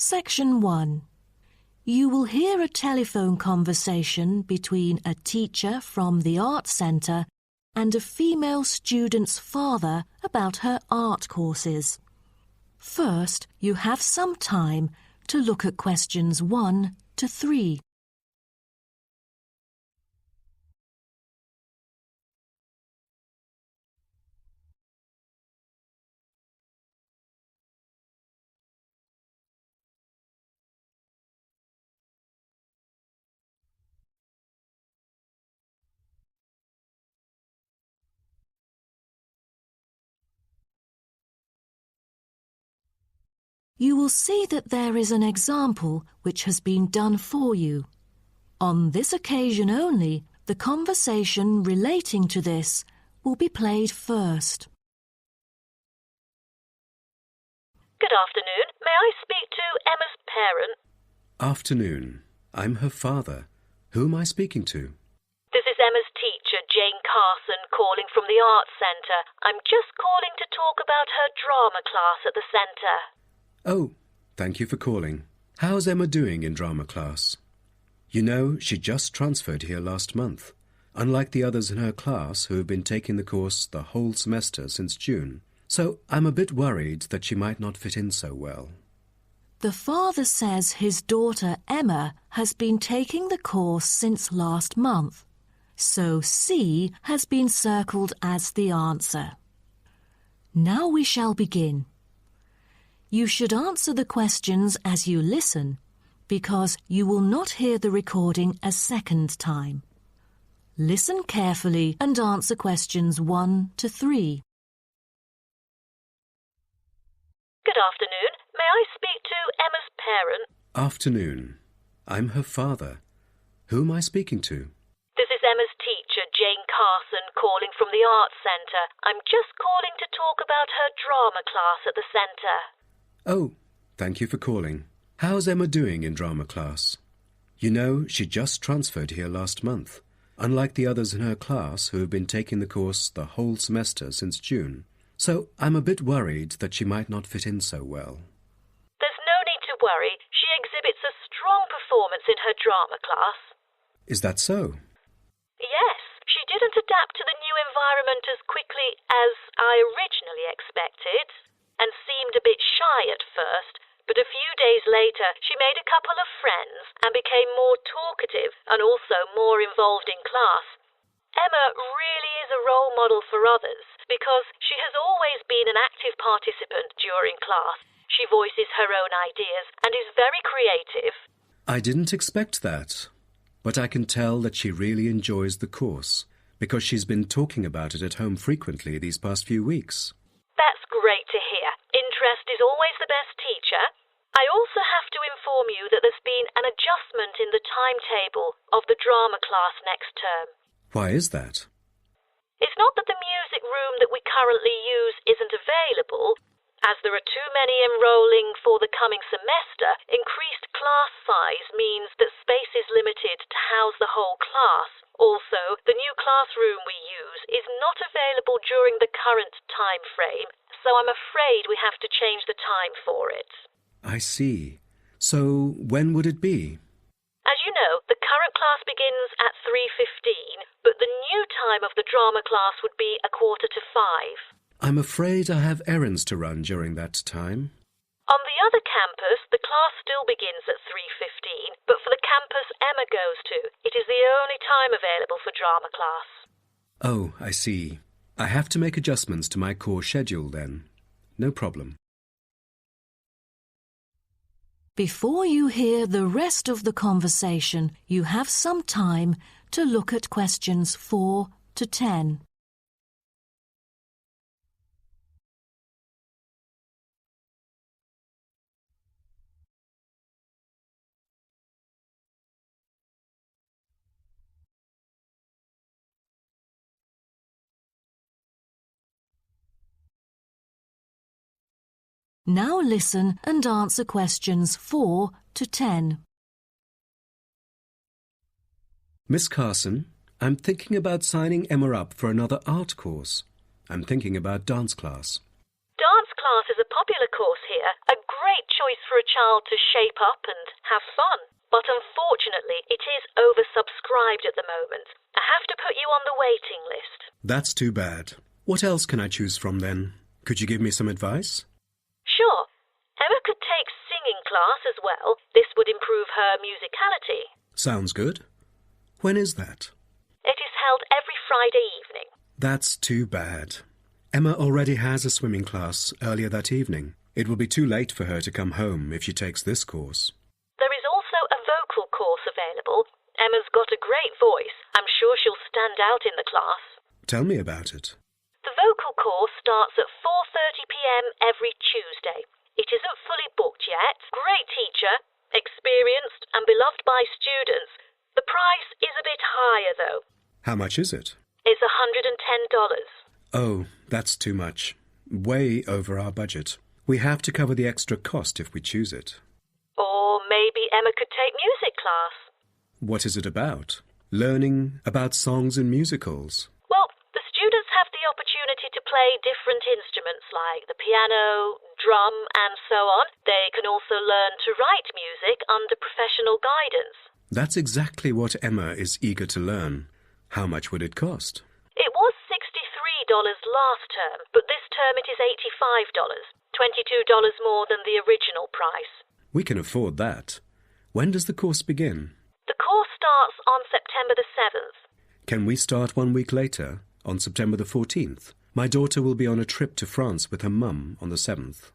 Section 1. You will hear a telephone conversation between a teacher from the Art Centre and a female student's father about her art courses. First, you have some time to look at questions 1 to 3. You will see that there is an example which has been done for you. On this occasion only, the conversation relating to this will be played first. Good afternoon. May I speak to Emma's parent? Afternoon. I'm her father. Who am I speaking to? This is Emma's teacher, Jane Carson, calling from the Arts Centre. I'm just calling to talk about her drama class at the centre. Oh, thank you for calling. How's Emma doing in drama class? You know, she just transferred here last month, unlike the others in her class who have been taking the course the whole semester since June. So I'm a bit worried that she might not fit in so well. The father says his daughter Emma has been taking the course since last month, so C has been circled as the answer. Now we shall begin. You should answer the questions as you listen, because you will not hear the recording a second time. Listen carefully and answer questions 1 to 3. Good afternoon. May I speak to Emma's parent? Afternoon. I'm her father. Who am I speaking to? This is Emma's teacher, Jane Carson, calling from the Arts Centre. I'm just calling to talk about her drama class at the centre. Oh, thank you for calling. How's Emma doing in drama class? You know, she just transferred here last month, unlike the others in her class who have been taking the course the whole semester since June. So I'm a bit worried that she might not fit in so well. There's no need to worry. She exhibits a strong performance in her drama class. Is that so? Yes, she didn't adapt to the new environment as quickly as I originally expected, and seemed a bit shy at first, but a few days later she made a couple of friends and became more talkative and also more involved in class. Emma really is a role model for others because she has always been an active participant during class. She voices her own ideas and is very creative. I didn't expect that, but I can tell that she really enjoys the course because she's been talking about it at home frequently these past few weeks. That's great to hear. Interest is always the best teacher. I also have to inform you that there's been an adjustment in the timetable of the drama class next term. Why is that? It's not that the music room that we currently use isn't available. As there are too many enrolling for the coming semester, increased class size means that space is limited to house the whole class. Also, the new classroom we use is not available during the current time frame, so I'm afraid we have to change the time for it. I see. So when would it be? As you know, the current class begins at 3:15, but the new time of the drama class would be 4:45. I'm afraid I have errands to run during that time. On the other campus, the class still begins at 3:15, but for the campus Emma goes to, it is the only time available for drama class. Oh, I see. I have to make adjustments to my course schedule then. No problem. Before you hear the rest of the conversation, you have some time to look at questions 4 to 10. Now listen and answer questions 4 to 10. Miss Carson, I'm thinking about signing Emma up for another art course. I'm thinking about dance class. Dance class is a a popular course here, a great choice for a child to shape up and have fun. But unfortunately, it is oversubscribed at the moment. I have to put you on the waiting list. That's too bad. What else can I choose from then? Could you give me some advice? Sure. Emma could take singing class as well. This would improve her musicality. Sounds good. When is that? It is held every Friday evening. That's too bad. Emma already has a swimming class earlier that evening. It will be too late for her to come home if she takes this course. There is also a vocal course available. Emma's got a great voice. I'm sure she'll stand out in the class. Tell me about it. The vocal course starts at 4:30 p.m. every Tuesday. It isn't fully booked yet. Great teacher, experienced and beloved by students. The price is a bit higher though. How much is it? It's $110. Oh, that's too much. Way over our budget. We have to cover the extra cost if we choose it. Or maybe Emma could take music class. What is it about? Learning about songs and musicals. Well, the students have the opportunity to play different instruments like the piano, drum and so on. They can also learn to write music under professional guidance. That's exactly what Emma is eager to learn. How much would it cost? It was $63 last term, but this term it is $85, $22 more than the original price. We can afford that. When does the course begin? The course starts on September the 7th. Can we start 1 week later, on September the 14th? My daughter will be on a trip to France with her mum on the 7th.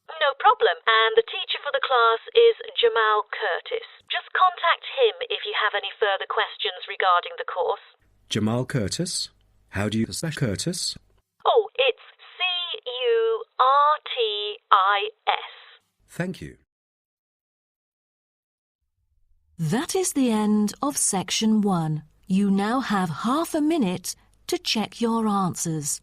No problem, and the teacher for the class is Jamal Curtis. Just contact him if you have any further questions regarding the course. Jamal Curtis? How do you spell Curtis? Oh, it's C-U-R-T-I-S. Thank you. That is the end of section 1. You now have half a minute to check your answers.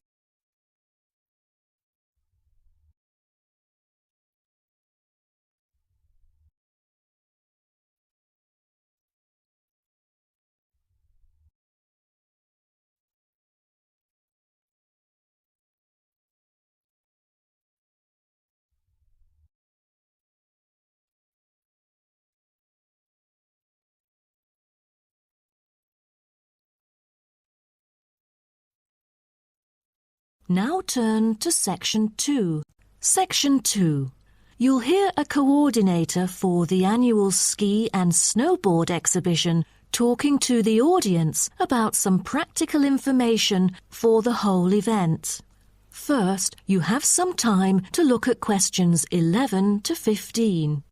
Now turn to Section 2. Section 2. You'll hear a coordinator for the annual ski and snowboard exhibition talking to the audience about some practical information for the whole event. First, you have some time to look at questions 11 to 15.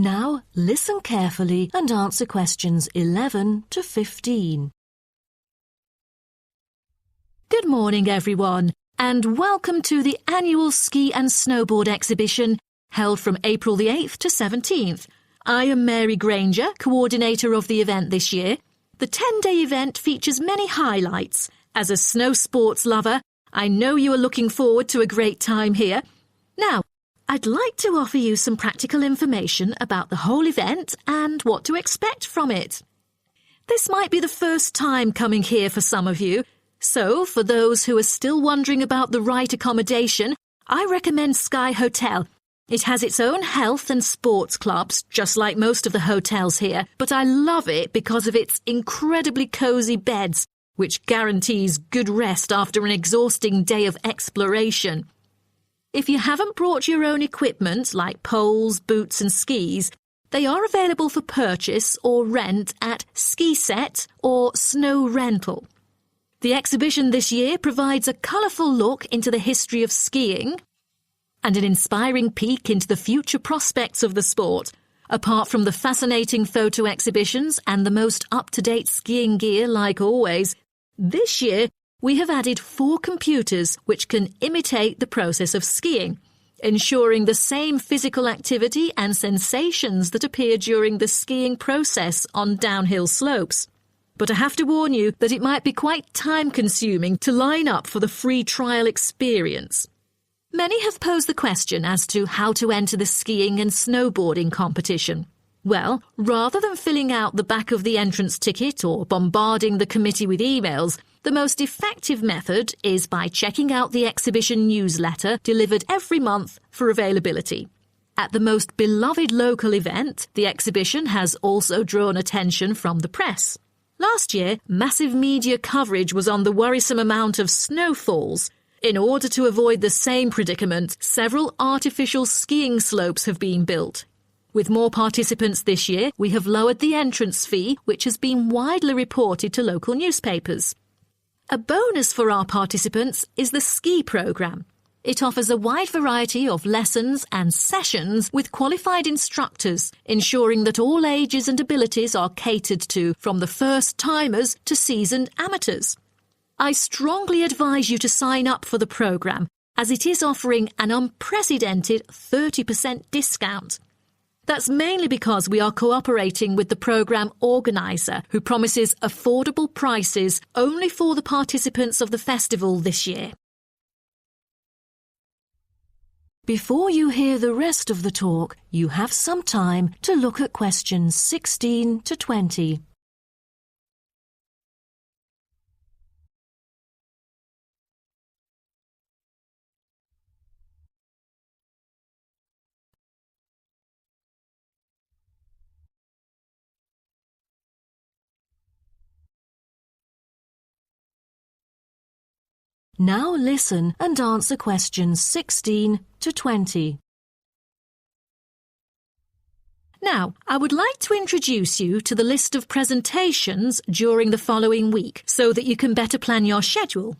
Now, listen carefully and answer questions 11 to 15. Good morning, everyone, and welcome to the annual ski and snowboard exhibition held from April the 8th to 17th. I am Mary Granger, coordinator of the event this year. The 10-day event features many highlights. As a snow sports lover, I know you are looking forward to a great time here. Now, I'd like to offer you some practical information about the whole event and what to expect from it. This might be the first time coming here for some of you, so for those who are still wondering about the right accommodation, I recommend Sky Hotel. It has its own health and sports clubs, just like most of the hotels here, but I love it because of its incredibly cosy beds, which guarantees good rest after an exhausting day of exploration. If you haven't brought your own equipment, like poles, boots and skis, they are available for purchase or rent at Ski Set or Snow Rental. The exhibition this year provides a colourful look into the history of skiing and an inspiring peek into the future prospects of the sport. Apart from the fascinating photo exhibitions and the most up-to-date skiing gear like always, this year we have added 4 computers which can imitate the process of skiing. ensuring the same physical activity and sensations that appear during the skiing process on downhill slopes. But I have to warn you that it might be quite time-consuming to line up for the free trial experience. Many have posed the question as to how to enter the skiing and snowboarding competition. Well, rather than filling out the back of the entrance ticket or bombarding the committee with emails, the most effective method is by checking out the exhibition newsletter delivered every month for availability. At the most beloved local event, the exhibition has also drawn attention from the press. Last year, massive media coverage was on the worrisome amount of snowfalls. In order to avoid the same predicament, several artificial skiing slopes have been built. With more participants this year, we have lowered the entrance fee, which has been widely reported to local newspapers. A bonus for our participants is the ski programme. It offers a wide variety of lessons and sessions with qualified instructors, ensuring that all ages and abilities are catered to, from the first-timers to seasoned amateurs. I strongly advise you to sign up for the programme, as it is offering an unprecedented 30% discount. That's mainly because we are cooperating with the programme organiser, who promises affordable prices only for the participants of the festival this year. Before you hear the rest of the talk, you have some time to look at questions 16 to 20. Now listen and answer questions 16 to 20. Now, I would like to introduce you to the list of presentations during the following week so that you can better plan your schedule.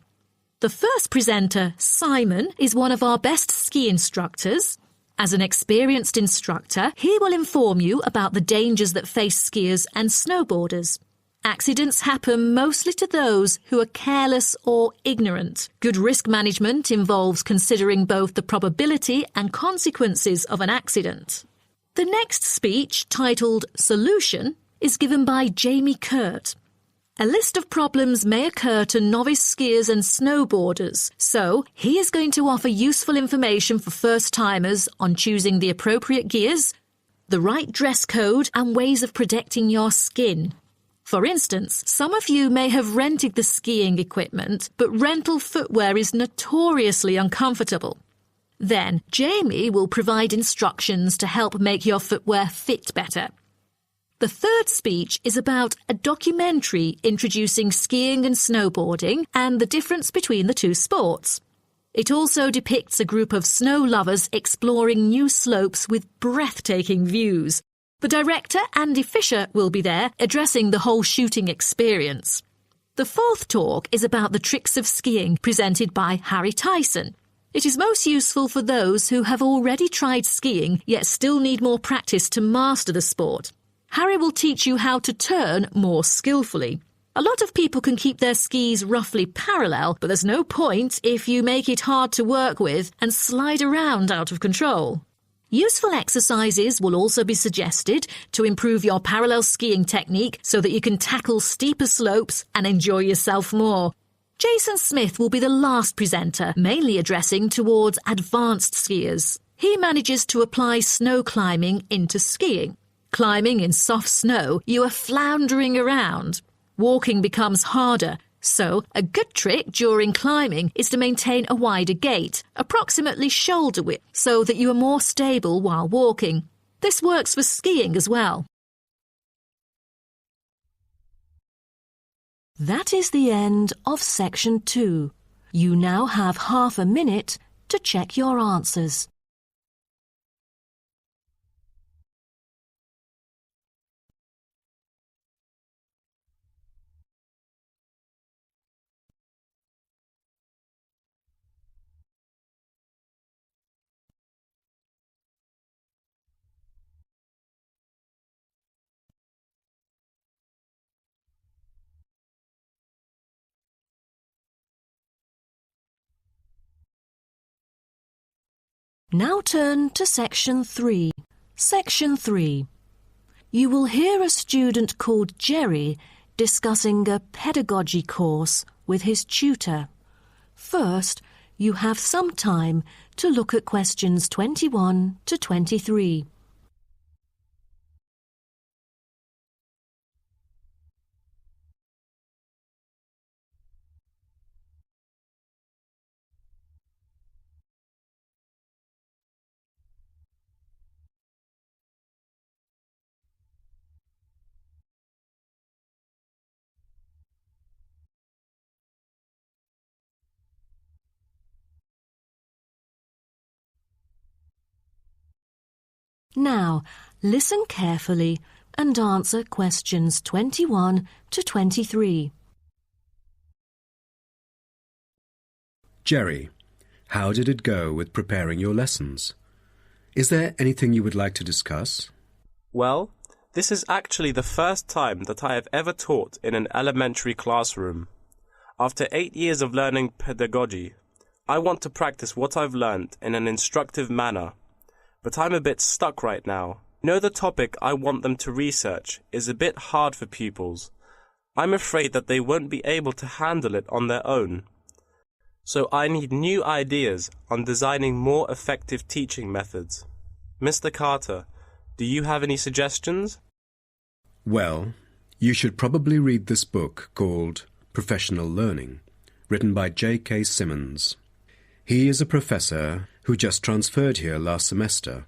The first presenter, Simon, is one of our best ski instructors. As an experienced instructor, he will inform you about the dangers that face skiers and snowboarders. Accidents happen mostly to those who are careless or ignorant. Good risk management involves considering both the probability and consequences of an accident. The next speech, titled Solution, is given by Jamie Kurt. A list of problems may occur to novice skiers and snowboarders, so he is going to offer useful information for first-timers on choosing the appropriate gears, the right dress code, and ways of protecting your skin. For instance, some of you may have rented the skiing equipment, but rental footwear is notoriously uncomfortable. Then, Jamie will provide instructions to help make your footwear fit better. The third speech is about a documentary introducing skiing and snowboarding and the difference between the two sports. It also depicts a group of snow lovers exploring new slopes with breathtaking views. The director, Andy Fisher, will be there, addressing the whole shooting experience. The fourth talk is about the tricks of skiing, presented by Harry Tyson. It is most useful for those who have already tried skiing, yet still need more practice to master the sport. Harry will teach you how to turn more skillfully. A lot of people can keep their skis roughly parallel, but there's no point if you make it hard to work with and slide around out of control. Useful exercises will also be suggested to improve your parallel skiing technique so that you can tackle steeper slopes and enjoy yourself more. Jason Smith will be the last presenter, mainly addressing towards advanced skiers. He manages to apply snow climbing into skiing. Climbing in soft snow, you are floundering around. Walking becomes harder. So, a good trick during climbing is to maintain a wider gait, approximately shoulder width, so that you are more stable while walking. This works for skiing as well. That is the end of section 2. You now have half a minute to check your answers. Now turn to Section 3. Section 3. You will hear a student called Jerry discussing a pedagogy course with his tutor. First, you have some time to look at questions 21 to 23. Now, listen carefully and answer questions 21 to 23. Jerry, how did it go with preparing your lessons? Is there anything you would like to discuss? Well, this is actually the first time that I have ever taught in an elementary classroom. After 8 years of learning pedagogy, I want to practice what I've learned in an instructive manner. But I'm a bit stuck right now. The topic I want them to research is a bit hard for pupils. I'm afraid that they won't be able to handle it on their own. So I need new ideas on designing more effective teaching methods. Mr. Carter, do you have any suggestions? Well, you should probably read this book called Professional Learning, written by J.K. Simmons. He is a professor who just transferred here last semester,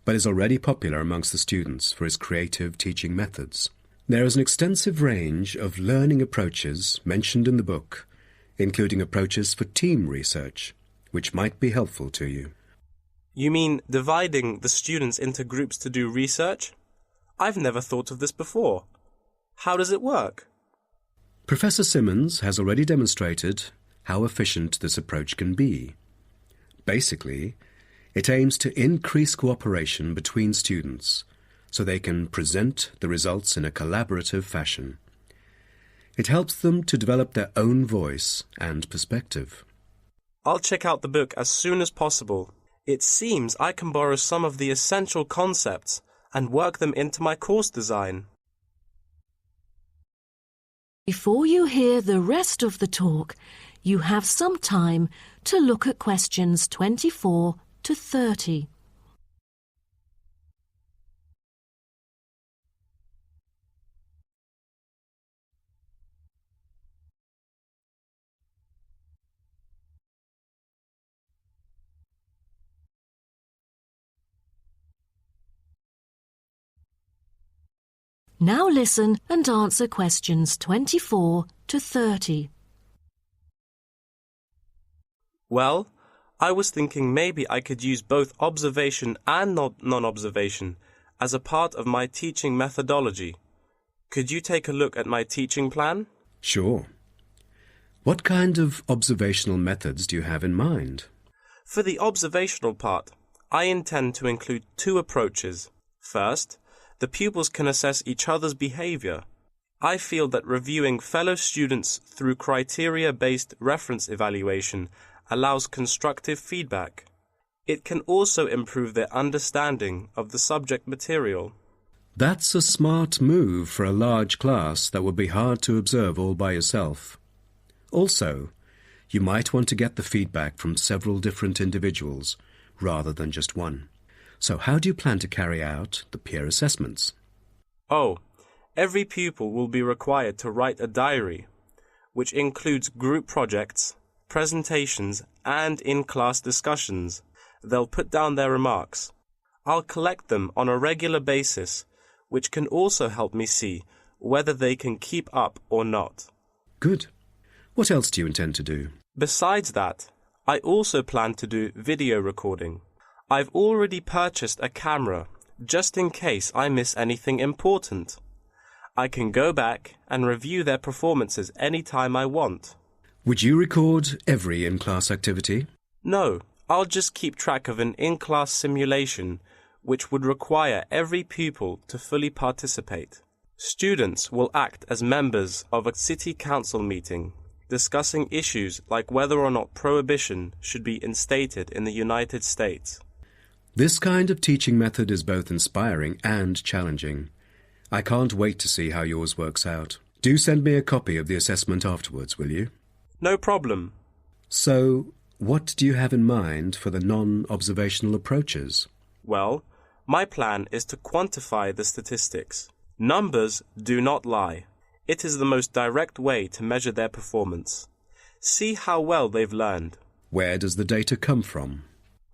but is already popular amongst the students for his creative teaching methods. There is an extensive range of learning approaches mentioned in the book, including approaches for team research, which might be helpful to you. You mean dividing the students into groups to do research? I've never thought of this before. How does it work? Professor Simmons has already demonstrated how efficient this approach can be. Basically, it aims to increase cooperation between students so they can present the results in a collaborative fashion. It helps them to develop their own voice and perspective. I'll check out the book as soon as possible. It seems I can borrow some of the essential concepts and work them into my course design. Before you hear the rest of the talk, you have some time to look at questions 24 to 30. Now listen and answer questions 24 to 30. Well, I was thinking maybe I could use both observation and non-observation as a part of my teaching methodology. Could you take a look at my teaching plan? Sure. What kind of observational methods do you have in mind? For the observational part, I intend to include two approaches. First, the pupils can assess each other's behavior. I feel that reviewing fellow students through criteria-based reference evaluation allows constructive feedback. It can also improve their understanding of the subject material. That's a smart move for a large class that would be hard to observe all by yourself. Also, you might want to get the feedback from several different individuals rather than just one. So how do you plan to carry out the peer assessments? Oh, every pupil will be required to write a diary, which includes group projects, presentations, and in-class discussions. They'll put down their remarks. I'll collect them on a regular basis, which can also help me see whether they can keep up or not. Good. What else do you intend to do? Besides that, I also plan to do video recording. I've already purchased a camera, just in case I miss anything important. I can go back and review their performances anytime I want. Would you record every in-class activity? No, I'll just keep track of an in-class simulation, which would require every pupil to fully participate. Students will act as members of a city council meeting, discussing issues like whether or not prohibition should be instated in the United States. This kind of teaching method is both inspiring and challenging. I can't wait to see how yours works out. Do send me a copy of the assessment afterwards, will you? No problem. So, what do you have in mind for the non-observational approaches? Well, my plan is to quantify the statistics. Numbers do not lie. It is the most direct way to measure their performance. See how well they've learned. Where does the data come from?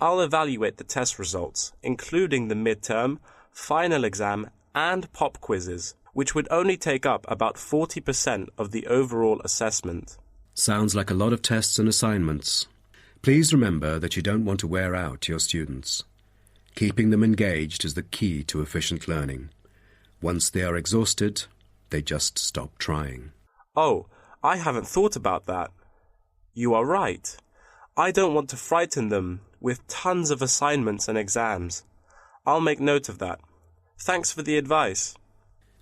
I'll evaluate the test results, including the midterm, final exam, and pop quizzes, which would only take up about 40% of the overall assessment. Sounds like a lot of tests and assignments. Please remember that you don't want to wear out your students. Keeping them engaged is the key to efficient learning. Once they are exhausted, they just stop trying. Oh, I haven't thought about that. You are right. I don't want to frighten them with tons of assignments and exams. I'll make note of that. Thanks for the advice.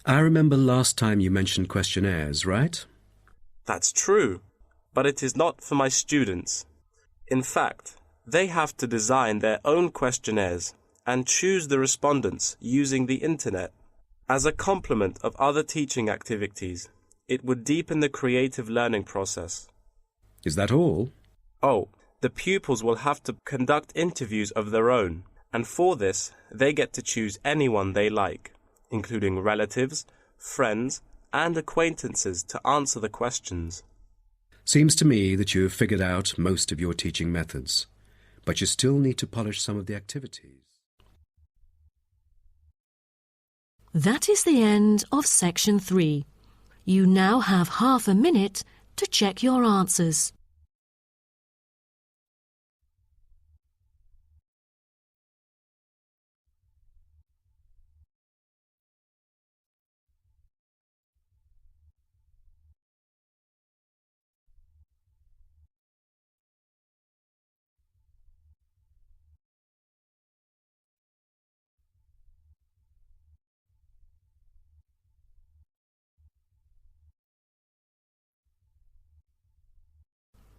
I remember last time you mentioned questionnaires, right? That's true, but it is not for my students. In fact, they have to design their own questionnaires and choose the respondents using the internet. As a complement of other teaching activities, it would deepen the creative learning process. Is that all? Oh, the pupils will have to conduct interviews of their own, and for this, they get to choose anyone they like, including relatives, friends, and acquaintances to answer the questions. Seems to me that you have figured out most of your teaching methods, but you still need to polish some of the activities. That is the end of section 3. You now have half a minute to check your answers.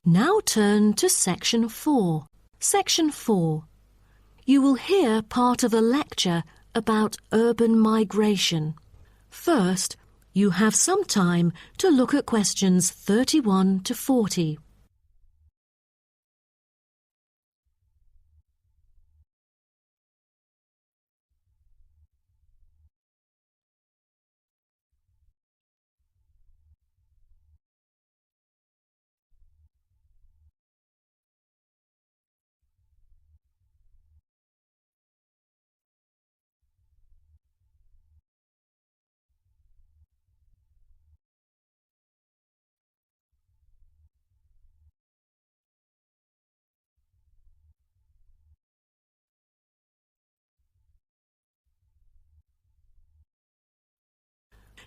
Now turn to section 4. Section 4. You will hear part of a lecture about urban migration. First, you have some time to look at questions 31 to 40.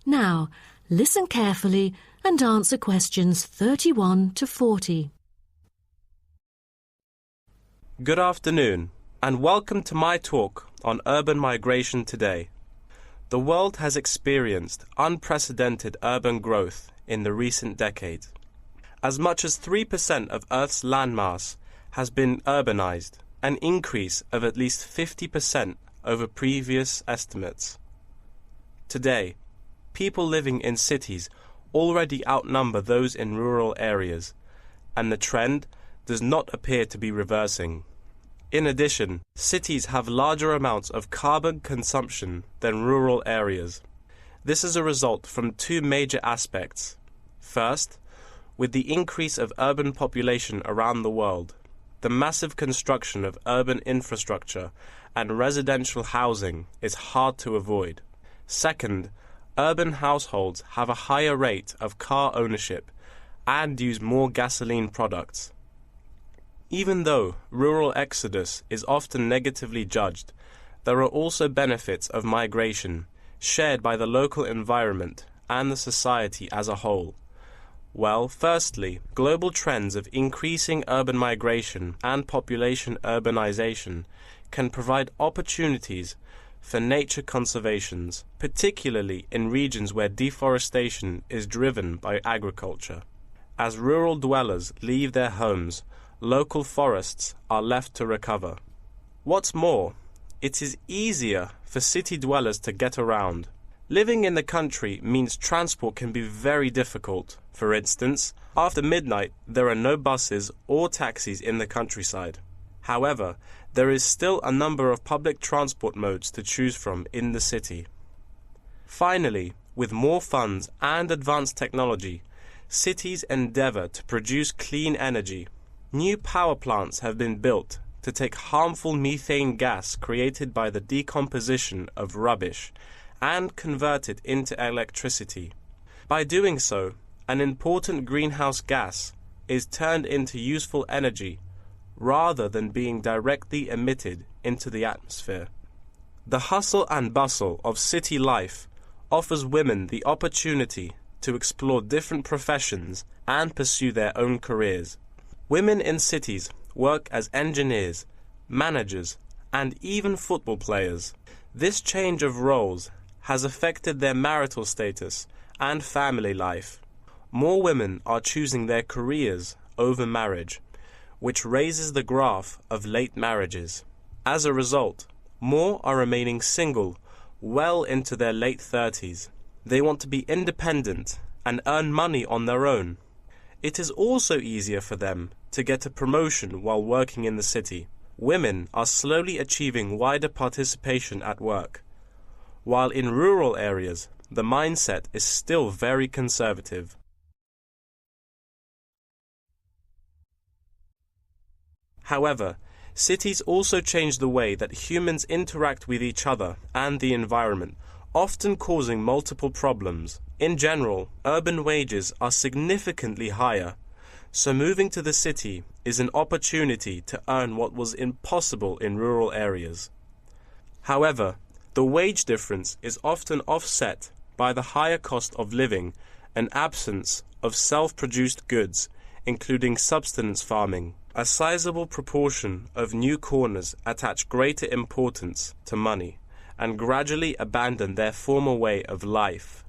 Now, listen carefully and answer questions 31 to 40. Good afternoon, and welcome to my talk on urban migration today. The world has experienced unprecedented urban growth in the recent decades. As much as 3% of Earth's landmass has been urbanized, an increase of at least 50% over previous estimates. Today, people living in cities already outnumber those in rural areas, and the trend does not appear to be reversing. In addition, cities have larger amounts of carbon consumption than rural areas. This is a result from two major aspects. First, with the increase of urban population around the world, the massive construction of urban infrastructure and residential housing is hard to avoid. Second, urban households have a higher rate of car ownership and use more gasoline products. Even though rural exodus is often negatively judged, there are also benefits of migration shared by the local environment and the society as a whole. Well, firstly, global trends of increasing urban migration and population urbanization can provide opportunities for nature conservations, particularly in regions where deforestation is driven by agriculture. As rural dwellers leave their homes, local forests are left to recover. What's more, it is easier for city dwellers to get around. Living in the country means transport can be very difficult. For instance, after midnight there are no buses or taxis in the countryside. However, there is still a number of public transport modes to choose from in the city. Finally, with more funds and advanced technology, cities endeavor to produce clean energy. New power plants have been built to take harmful methane gas created by the decomposition of rubbish and convert it into electricity. By doing so, an important greenhouse gas is turned into useful energy rather than being directly emitted into the atmosphere. The hustle and bustle of city life offers women the opportunity to explore different professions and pursue their own careers. Women in cities work as engineers, managers, and even football players. This change of roles has affected their marital status and family life. More women are choosing their careers over marriage, which raises the graph of late marriages. As a result, more are remaining single well into their late 30s. They want to be independent and earn money on their own. It is also easier for them to get a promotion while working in the city. Women are slowly achieving wider participation at work, while in rural areas the mindset is still very conservative. However, cities also change the way that humans interact with each other and the environment, often causing multiple problems. In general, urban wages are significantly higher, so moving to the city is an opportunity to earn what was impossible in rural areas. However, the wage difference is often offset by the higher cost of living and absence of self-produced goods, including subsistence farming. A sizable proportion of new corners attach greater importance to money and gradually abandon their former way of life,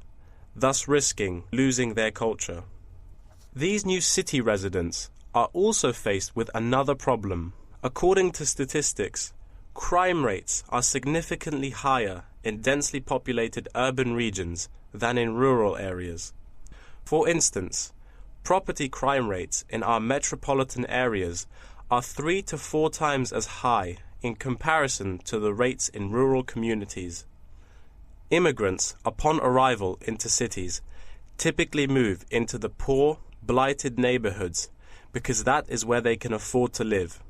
thus risking losing their culture. These new city residents are also faced with another problem. According to statistics, crime rates are significantly higher in densely populated urban regions than in rural areas. For instance, property crime rates in our metropolitan areas are 3 to 4 times as high in comparison to the rates in rural communities. Immigrants, upon arrival into cities, typically move into the poor, blighted neighborhoods because that is where they can afford to live.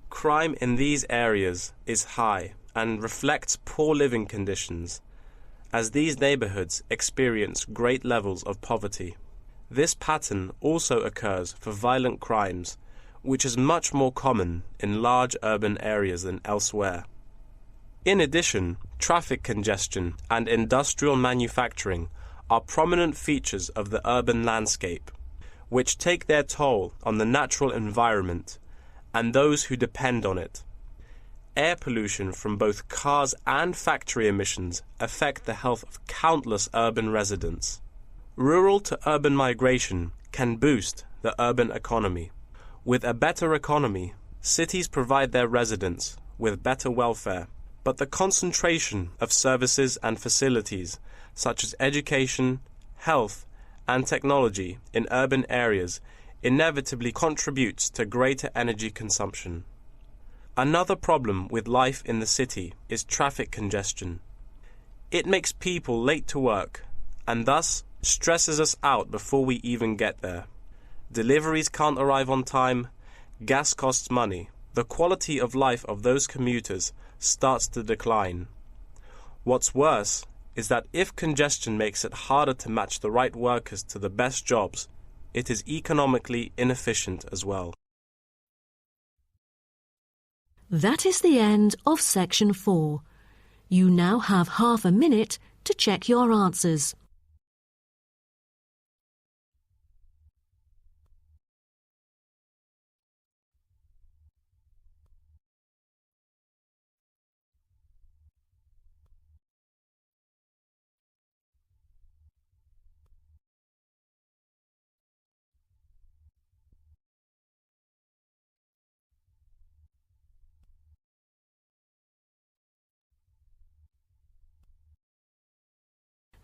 Crime in these areas is high and reflects poor living conditions, as these neighborhoods experience great levels of poverty. This pattern also occurs for violent crimes, which is much more common in large urban areas than elsewhere. In addition, traffic congestion and industrial manufacturing are prominent features of the urban landscape, which take their toll on the natural environment and those who depend on it. Air pollution from both cars and factory emissions affect the health of countless urban residents. Rural to urban migration can boost the urban economy. With a better economy, cities provide their residents with better welfare, but the concentration of services and facilities such as education, health, and technology in urban areas inevitably contributes to greater energy consumption. Another problem with life in the city is traffic congestion. It makes people late to work and thus stresses us out before we even get there. Deliveries can't arrive on time, gas costs money. The quality of life of those commuters starts to decline. What's worse is that if congestion makes it harder to match the right workers to the best jobs, it is economically inefficient as well. That is the end of section 4. You now have half a minute to check your answers.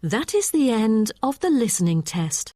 That is the end of the listening test.